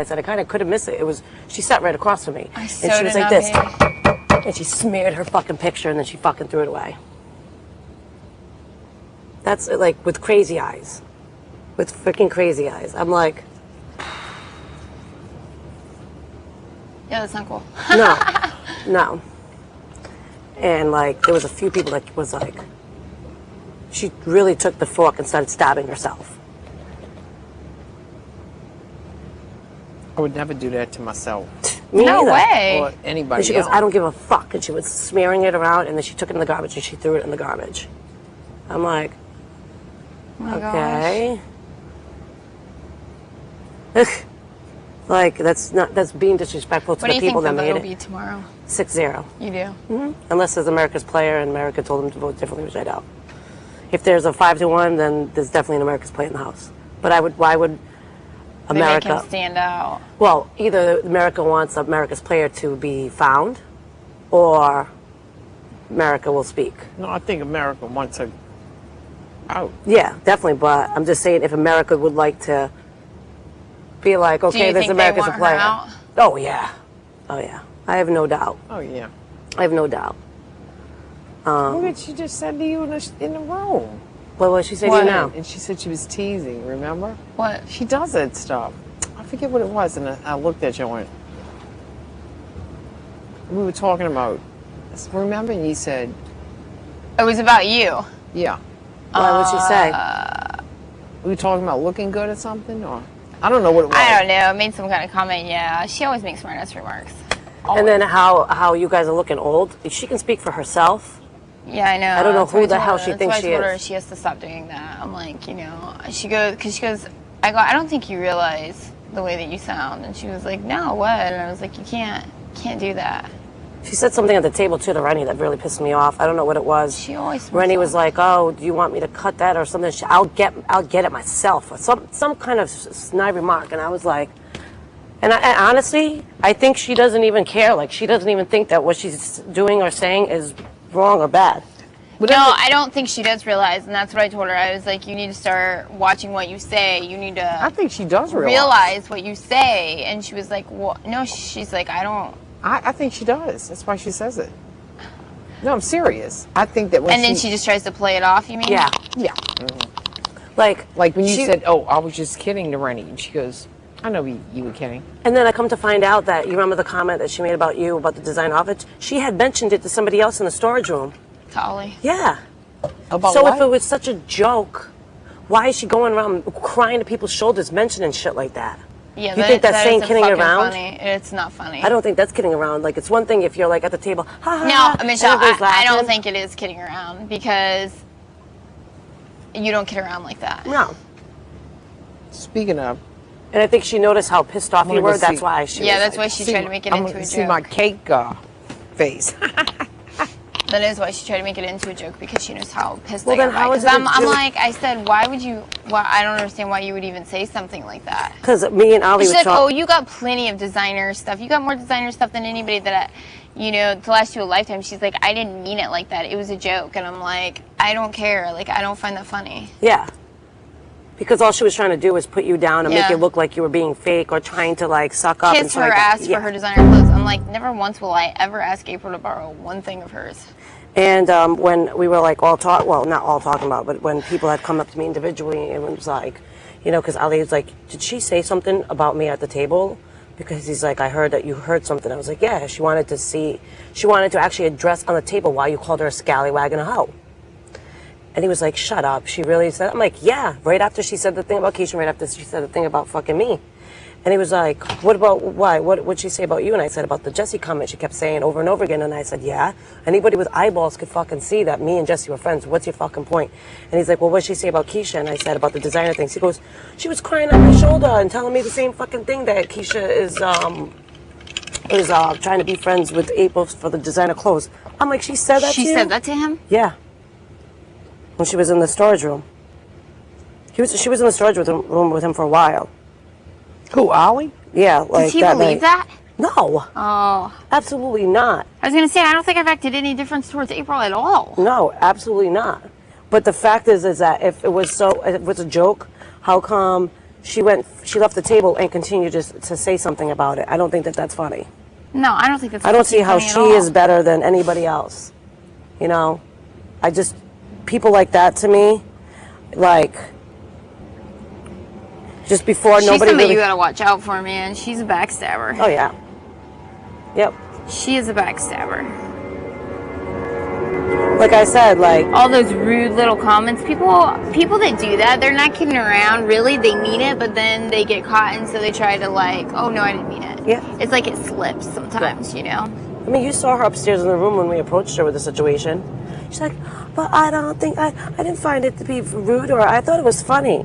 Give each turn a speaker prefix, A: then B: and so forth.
A: I said I kind of couldn't miss it. It was, she sat right across from me.
B: I
A: And
B: so
A: she was
B: did
A: like
B: not
A: this.
B: pay.
A: And she smeared her fucking picture and then she fucking threw it away. That's like with crazy eyes. With freaking crazy eyes. I'm like,
B: Yeah, that's not cool.
A: no, no. And like, there was a few people that was like, she really took the fork and started stabbing herself.
C: I would never do that to myself.
A: Me
B: No
A: neither.
B: way.
C: Or anybody
A: And she goes,
C: else.
A: I don't give a fuck. And she was smearing it around, and then she took it in the garbage and she threw it in the garbage. I'm like,
B: Oh my
A: okay. Ugh. Like, that's being disrespectful to
B: What do
A: the
B: you think
A: people
B: the
A: that
B: vote
A: made
B: will
A: it.
B: be tomorrow?
A: 6-0.
B: You do?
A: Unless there's America's player and America told them to vote differently, which I doubt. If there's a 5-1, then there's definitely an America's player in the House. But why would
B: They make
A: America?
B: him stand out.
A: Well, either America wants America's player to be found, or America will speak.
C: No, I think America wants her out.
A: Yeah, definitely. But I'm just saying, if America would like to be like, okay,
B: you
A: there's
B: think they
A: America's
B: want
A: a
B: her
A: player.
B: out?
A: Oh yeah, oh yeah. I have no doubt.
C: Oh, yeah.
A: I have no doubt.
C: Look what she just said to you in the room.
A: What was she saying
B: What?
A: to you now?
C: And she said she was teasing, remember?
B: What?
C: She does that stuff. I forget what it was, and I looked at you and went, we were talking about, remember? And you said,
B: It was about you.
C: yeah.
A: Why would she say?
C: We were talking about looking good or something, or I don't know what it was.
B: I don't know. I made some kind of comment. Yeah, she always makes smart ass remarks.
A: And then how you guys are looking old. She can speak for herself.
B: Yeah, I know.
A: I don't know
B: That's why
A: who the
B: told
A: hell
B: her.
A: she
B: That's
A: thinks
B: why I
A: she
B: told her
A: is.
B: she has to stop doing that. I'm like, you know, she goes, I don't think you realize the way that you sound. And she was like, no, what? And I was like, you can't do that.
A: She said something at the table too to Renny that really pissed me off. I don't know what it was.
B: She always.
A: Renny was like, "Oh, do you want me to cut that or something?" I'll get it myself. Or some kind of snide remark, and I was like, and honestly, I think she doesn't even care. Like she doesn't even think that what she's doing or saying is wrong or bad.
B: No, I don't think she does realize, and that's what I told her. I was like, you need to start watching what you say. You need to.
C: I think she does realize.
B: Realize what you say. And she was like, well, no. She's like, I don't.
C: I think she does. That's why she says it. No, I'm serious. I think that when
B: And then she just tries to play it off. You mean?
A: Yeah,
C: yeah.
A: like
C: Like when you
A: she-
C: said, "Oh, I was just kidding to Renny," and she goes, "I know you were kidding."
A: And then I come to find out that you remember the comment that she made about you about the design office. She had mentioned it to somebody else in the storage room.
B: To Ollie.
A: Yeah.
C: About
A: So
C: what?
A: if it was such a joke, why is she going around crying to people's shoulders, mentioning shit like that?
B: Yeah,
A: You think that's saying
B: isn't
A: kidding
B: fucking
A: around?
B: Funny. It's not funny.
A: I don't think that's kidding around. Like, it's one thing if you're like at the table, ha ha.
B: No,
A: ha, and
B: Michelle,
A: everybody's
B: I don't
A: laughing.
B: think it is kidding around because you don't kid around like that.
A: No.
C: Speaking of,
A: And I think she noticed how pissed off you
C: wanna go
A: were. That's
C: see-
A: why she.
B: Yeah,
A: was
B: that's why
A: like,
B: she
C: see
B: tried to
C: my-
B: make it
C: I'm
B: into
C: gonna
B: a
C: see
B: joke.
C: my cake face.
B: That is why she tried to make it into a joke because she knows how pissed
A: Well,
B: I
A: then
B: got.
A: how is
B: Because
A: it a
B: I'm
A: joke?
B: like, I said, why would you? Well, I don't understand why you would even say something like that.
A: Because me and Ali
B: She's
A: were
B: like, oh,
A: talking.
B: you got plenty of designer stuff. You got more designer stuff than anybody that, to last you a lifetime. She's like, I didn't mean it like that. It was a joke. And I'm like, I don't care. Like, I don't find that funny.
A: Yeah. Because all she was trying to do was put you down and make
B: Yeah.
A: it look like you were being fake or trying to like suck up. and
B: Kiss
A: stuff
B: her
A: like that.
B: ass
A: Yeah.
B: for her designer clothes. I'm like, never once will I ever ask April to borrow one thing of hers.
A: And when we were like not all talking about, but when people had come up to me individually and was like, because Ali was like, did she say something about me at the table? Because he's like, I heard that you heard something. I was like, yeah, she wanted to actually address on the table why you called her a scallywag and a hoe. And he was like, shut up. She really said, I'm like, yeah, right after she said the thing about Keesha, right after she said the thing about fucking me. And he was like, what about, why? What'd she say about you? And I said, about the Jesse comment she kept saying over and over again. And I said, yeah, anybody with eyeballs could fucking see that me and Jesse were friends. What's your fucking point? And he's like, well, what'd she say about Keesha? And I said, about the designer things. He goes, she was crying on my shoulder and telling me the same fucking thing that Keesha is trying to be friends with April for the designer clothes. I'm like, she said that to you?
B: She said that to him?
A: Yeah. When she was in the storage room. She was in the storage room with him for a while.
C: Who, Ollie?
A: Yeah, like
B: Does he
A: that
B: believe
A: night.
B: that?
A: No,
B: Oh.
A: absolutely not.
B: I was going to say, I don't think I've acted any difference towards April at all.
A: No, absolutely not. But the fact is that if it was a joke, how come she left the table and continued to say something about it. I don't think that that's funny.
B: No, I don't think that's.
A: I don't see how
B: funny at
A: she
B: all.
A: is better than anybody else. You know, people like that to me, like, just before
B: She's
A: nobody
B: somebody
A: really.
B: you gotta watch out for, man. She's a backstabber.
A: Oh yeah. Yep.
B: She is a backstabber.
A: Like I said, like,
B: All those rude little comments. People that do that, they're not kidding around. Really, they mean it, but then they get caught, and so they try to like, oh no, I didn't mean it.
A: Yeah.
B: It's like it slips sometimes, you know.
A: I mean, you saw her upstairs in the room when we approached her with the situation. She's like, but I don't think I didn't find it to be rude, or I thought it was funny.